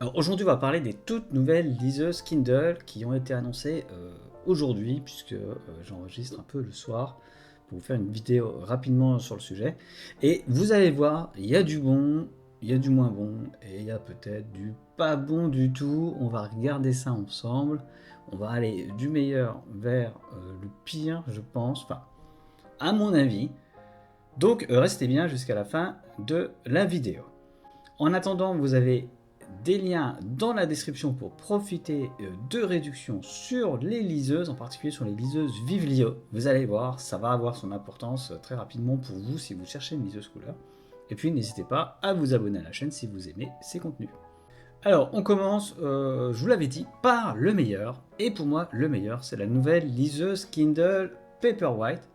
Alors aujourd'hui, on va parler des toutes nouvelles liseuses Kindle qui ont été annoncées aujourd'hui, puisque j'enregistre un peu le soir pour vous faire une vidéo rapidement sur le sujet. Et vous allez voir, il y a du bon, il y a du moins bon, et il y a peut-être du pas bon du tout. On va regarder ça ensemble. On va aller du meilleur vers le pire, je pense, enfin, à mon avis. Donc restez bien jusqu'à la fin de la vidéo. En attendant, vous avez des liens dans la description pour profiter de réductions sur les liseuses, en particulier sur les liseuses Vivlio. Vous allez voir, ça va avoir son importance très rapidement pour vous si vous cherchez une liseuse couleur. Et puis n'hésitez pas à vous abonner à la chaîne si vous aimez ces contenus. Alors on commence, je vous l'avais dit, par le meilleur. Et pour moi, le meilleur, c'est la nouvelle liseuse Kindle Paperwhite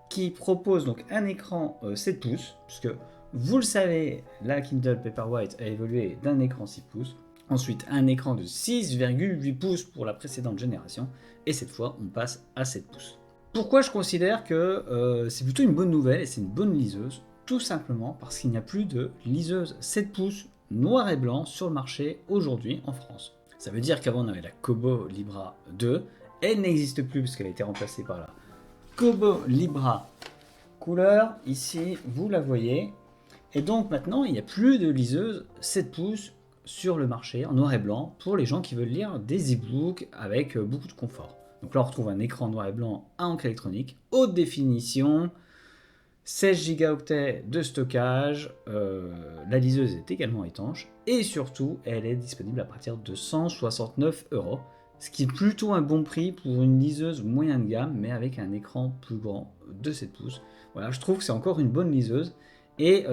qui propose donc un écran 7 pouces, puisque vous le savez, la Kindle Paperwhite a évolué d'un écran 6 pouces, ensuite un écran de 6,8 pouces pour la précédente génération, et cette fois on passe à 7 pouces. Pourquoi je considère que c'est plutôt une bonne nouvelle et c'est une bonne liseuse? Tout simplement parce qu'il n'y a plus de liseuse 7 pouces noir et blanc sur le marché aujourd'hui en France. Ça veut dire qu'avant on avait la Kobo Libra 2, elle n'existe plus puisqu'elle a été remplacée par la Kobo Libra couleur, ici vous la voyez, et donc maintenant il n'y a plus de liseuse 7 pouces sur le marché en noir et blanc pour les gens qui veulent lire des e-books avec beaucoup de confort. Donc là on retrouve un écran noir et blanc à encre électronique, haute définition, 16 Go de stockage, la liseuse est également étanche, et surtout elle est disponible à partir de 169 €, ce qui est plutôt un bon prix pour une liseuse moyen de gamme, mais avec un écran plus grand de 7 pouces. Voilà, je trouve que c'est encore une bonne liseuse, et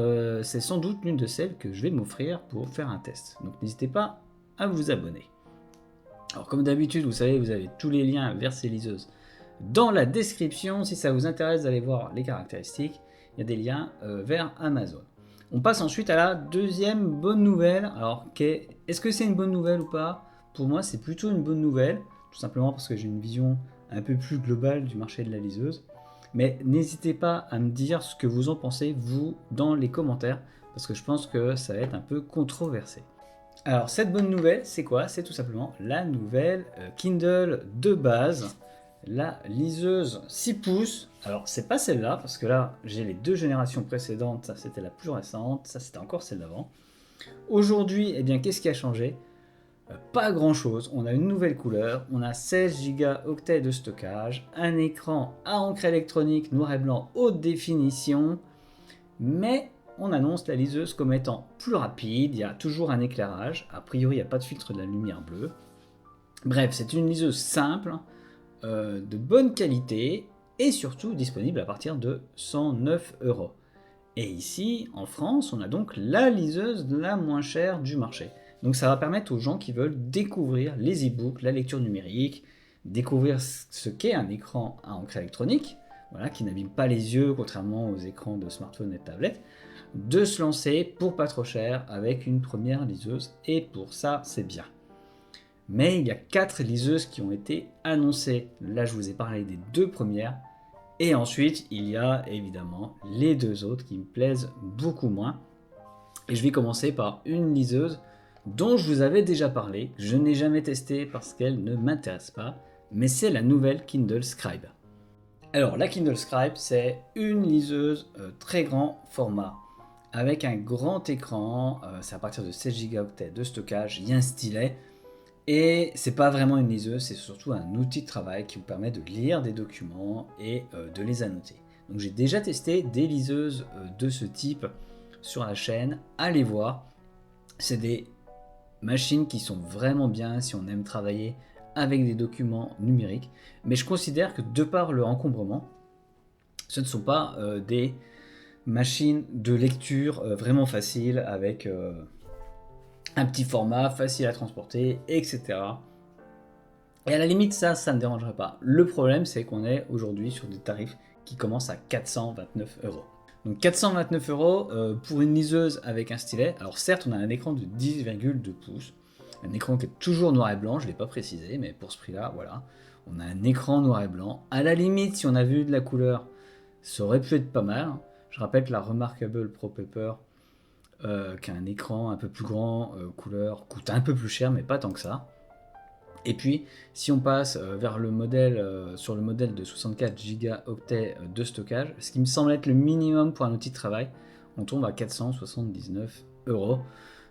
c'est sans doute l'une de celles que je vais m'offrir pour faire un test. Donc n'hésitez pas à vous abonner. Alors comme d'habitude, vous savez, vous avez tous les liens vers ces liseuses dans la description. Si ça vous intéresse d'aller voir les caractéristiques, il y a des liens vers Amazon. On passe ensuite à la deuxième bonne nouvelle. Alors, est-ce que c'est une bonne nouvelle ou pas? Pour moi, c'est plutôt une bonne nouvelle, tout simplement parce que j'ai une vision un peu plus globale du marché de la liseuse. Mais n'hésitez pas à me dire ce que vous en pensez, vous, dans les commentaires, parce que je pense que ça va être un peu controversé. Alors, cette bonne nouvelle, c'est quoi? C'est tout simplement la nouvelle Kindle de base, la liseuse 6 pouces. Alors, c'est pas celle-là, parce que là, j'ai les deux générations précédentes. Ça, c'était la plus récente. Ça, c'était encore celle d'avant. Aujourd'hui, eh bien, qu'est-ce qui a changé? Pas grand-chose. On a une nouvelle couleur. On a 16 Go de stockage, un écran à encre électronique noir et blanc haute définition, mais on annonce la liseuse comme étant plus rapide. Il y a toujours un éclairage. A priori, il n'y a pas de filtre de la lumière bleue. Bref, c'est une liseuse simple, de bonne qualité et surtout disponible à partir de 109 €. Et ici, en France, on a donc la liseuse la moins chère du marché. Donc ça va permettre aux gens qui veulent découvrir les e-books, la lecture numérique, découvrir ce qu'est un écran à encre électronique, voilà, qui n'abîme pas les yeux contrairement aux écrans de smartphone et de tablette, de se lancer pour pas trop cher avec une première liseuse, et pour ça c'est bien. Mais il y a 4 liseuses qui ont été annoncées. Là, je vous ai parlé des 2 premières. Et ensuite, il y a évidemment les 2 autres qui me plaisent beaucoup moins. Et je vais commencer par une liseuse dont je vous avais déjà parlé. Je n'ai jamais testé parce qu'elle ne m'intéresse pas. Mais c'est la nouvelle Kindle Scribe. Alors, la Kindle Scribe, c'est une liseuse très grand format, avec un grand écran. C'est à partir de 16 Go de stockage. Il y a un stylet. Et c'est pas vraiment une liseuse, c'est surtout un outil de travail qui vous permet de lire des documents et de les annoter. Donc j'ai déjà testé des liseuses de ce type sur la chaîne, allez voir. C'est des machines qui sont vraiment bien si on aime travailler avec des documents numériques. Mais je considère que de par leur encombrement, ce ne sont pas des machines de lecture vraiment faciles avec un petit format, facile à transporter, etc. Et à la limite, ça ne me dérangerait pas. Le problème, c'est qu'on est aujourd'hui sur des tarifs qui commencent à 429 €. Donc 429 € pour une liseuse avec un stylet. Alors certes, on a un écran de 10,2 pouces, un écran qui est toujours noir et blanc, je ne l'ai pas précisé, mais pour ce prix-là, voilà. On a un écran noir et blanc. À la limite, si on a vu de la couleur, ça aurait pu être pas mal. Je rappelle que la Remarkable Pro Paper qu'un écran un peu plus grand, couleur, coûte un peu plus cher, mais pas tant que ça. Et puis, si on passe vers le modèle, sur le modèle de 64 gigaoctets de stockage, ce qui me semble être le minimum pour un outil de travail, on tombe à 479 euros.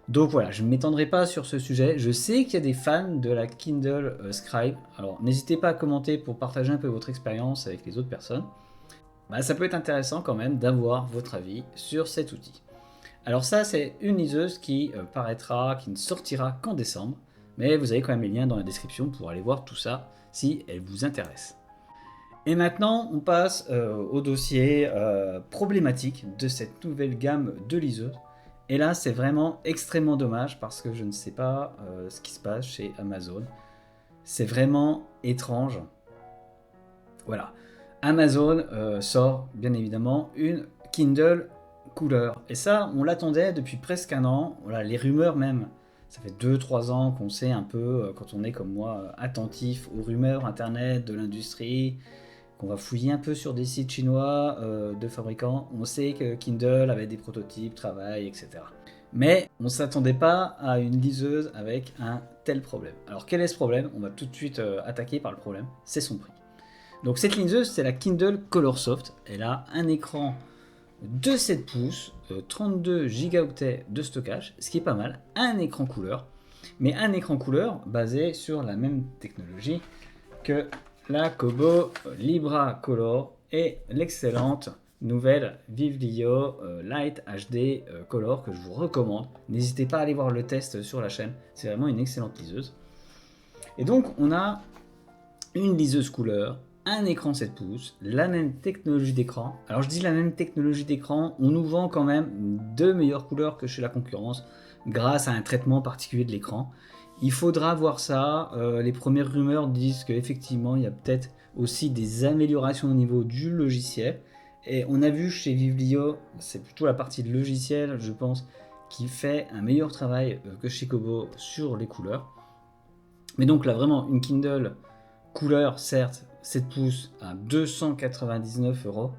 Donc voilà, je ne m'étendrai pas sur ce sujet. Je sais qu'il y a des fans de la Kindle Scribe. Alors n'hésitez pas à commenter pour partager un peu votre expérience avec les autres personnes. Bah, ça peut être intéressant quand même d'avoir votre avis sur cet outil. Alors ça, c'est une liseuse qui paraîtra, qui ne sortira qu'en décembre. Mais vous avez quand même les liens dans la description pour aller voir tout ça si elle vous intéresse. Et maintenant, on passe au dossier problématique de cette nouvelle gamme de liseuses. Et là, c'est vraiment extrêmement dommage parce que je ne sais pas ce qui se passe chez Amazon. C'est vraiment étrange. Voilà. Amazon sort bien évidemment une Kindle couleur. Et ça, on l'attendait depuis presque un an. Voilà, les rumeurs même. Ça fait 2-3 ans qu'on sait un peu, quand on est comme moi, attentif aux rumeurs internet de l'industrie, qu'on va fouiller un peu sur des sites chinois de fabricants. On sait que Kindle avait des prototypes, travail, etc. Mais on ne s'attendait pas à une liseuse avec un tel problème. Alors quel est ce problème? On va tout de suite attaquer par le problème, c'est son prix. Donc cette liseuse, c'est la Kindle Colorsoft. Elle a un écran de 7 pouces, 32 gigaoctets de stockage, ce qui est pas mal, un écran couleur, mais un écran couleur basé sur la même technologie que la Kobo Libra Color et l'excellente nouvelle Vivlio Light HD Color que je vous recommande. N'hésitez pas à aller voir le test sur la chaîne, c'est vraiment une excellente liseuse. Et donc on a une liseuse couleur, un écran 7 pouces, la même technologie d'écran. Alors je dis la même technologie d'écran, on nous vend quand même de meilleures couleurs que chez la concurrence grâce à un traitement particulier de l'écran. Il faudra voir ça, les premières rumeurs disent qu'effectivement il y a peut-être aussi des améliorations au niveau du logiciel. Et on a vu chez Vivlio, c'est plutôt la partie de logiciel je pense, qui fait un meilleur travail que chez Kobo sur les couleurs. Mais donc là vraiment une Kindle couleur certes 7 pouces à 299 euros,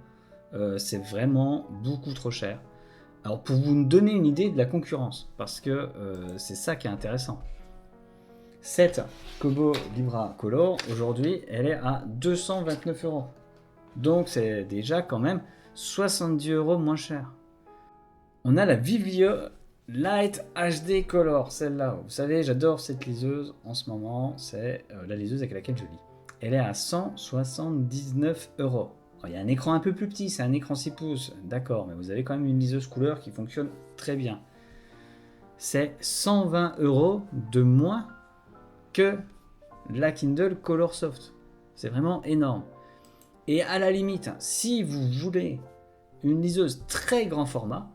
c'est vraiment beaucoup trop cher. Alors pour vous donner une idée de la concurrence, parce que c'est ça qui est intéressant. Cette Kobo Libra Color, aujourd'hui, elle est à 229 euros. Donc c'est déjà quand même 70 euros moins cher. On a la Vivlio Light HD Color, celle-là. Vous savez, j'adore cette liseuse en ce moment. C'est la liseuse avec laquelle je lis. Elle est à 179 euros. Il y a un écran un peu plus petit, c'est un écran 6 pouces, d'accord, mais vous avez quand même une liseuse couleur qui fonctionne très bien. C'est 120 euros de moins que la Kindle Colorsoft. C'est vraiment énorme. Et à la limite, si vous voulez une liseuse très grand format,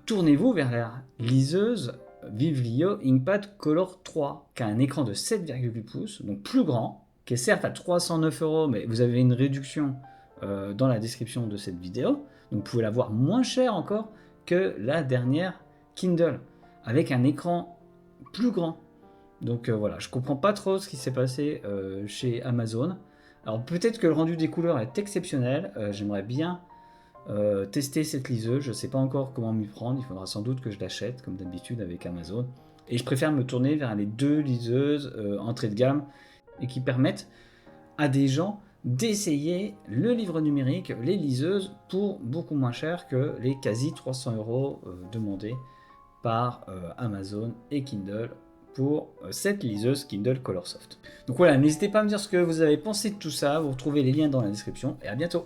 tournez-vous vers la liseuse Vivlio Inkpad Color 3, qui a un écran de 7,8 pouces, donc plus grand, qui est certes à 309 euros, mais vous avez une réduction dans la description de cette vidéo, donc vous pouvez l'avoir moins cher encore que la dernière Kindle, avec un écran plus grand. Donc voilà, je comprends pas trop ce qui s'est passé chez Amazon. Alors peut-être que le rendu des couleurs est exceptionnel, j'aimerais bien tester cette liseuse, je ne sais pas encore comment m'y prendre, il faudra sans doute que je l'achète comme d'habitude avec Amazon. Et je préfère me tourner vers les deux liseuses entrée de gamme et qui permettent à des gens d'essayer le livre numérique, les liseuses, pour beaucoup moins cher que les quasi 300 euros demandés par Amazon et Kindle pour cette liseuse Kindle Colorsoft. Donc voilà, n'hésitez pas à me dire ce que vous avez pensé de tout ça, vous retrouvez les liens dans la description et à bientôt.